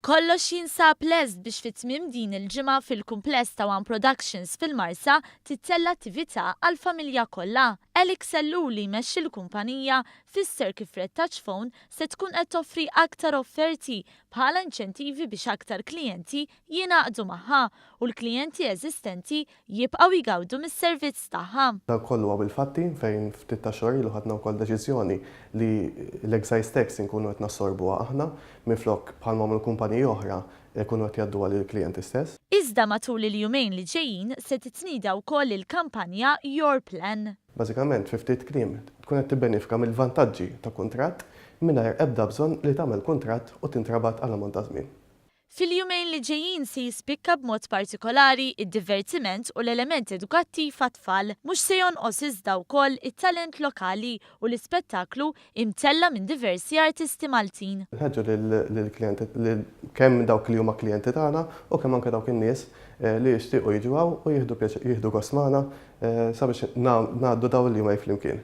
Kollox jinsab lest biex fit-tmiem din il-ġimgħa fil-kumpless ta' One Productions fil-Marsa tittella attività għall-familja kollha. Alex Selluli jmexxi l-kumpanija fisser kif Red Touch Phone se tkun qed toffri aktar offerti bħala inċentivi biex aktar klijenti jingħaqdu magħha u l-klijenti eżistenti jibqgħu jgawdu mis-servizz tagħha. Dan kollu għaw il-fatti fejn ftit ta' xhur ilu ħadna wkoll deċiżjoni li l-excise tax inkunu qed nassorbuha aħna minflok bħalma mill-kumpaniji oħra jkunu qed jgħadduha lill-klijenti stess. Iżda matul il-jumejn li ġejjin se titnida wkoll il-kampanja Your Plan. Bażikament fi ftit kliem tkun qed tibbenefika mill-vantaġġi ta' kuntratt mingħajr ebda bżonn li tagħmel kuntratt u tintrabat għal ammont ta' żmien. Fil-jumejn li ġejjin se jispikka b'mod partikolari id-divertiment u l-element edukattiv għat-tfal mhux se jonqos iżda wkoll it-talent lokali u l-ispettaklu imtella minn diversi artisti Maltin. Nħeġġu lill-klijenti kemm dawk li huma klijenti tagħna u kemm anke dawk in-nies li jixtiequ jiġu u jieħdu gost magħna sabiex ngħaddu dawn il-jumej flimkien.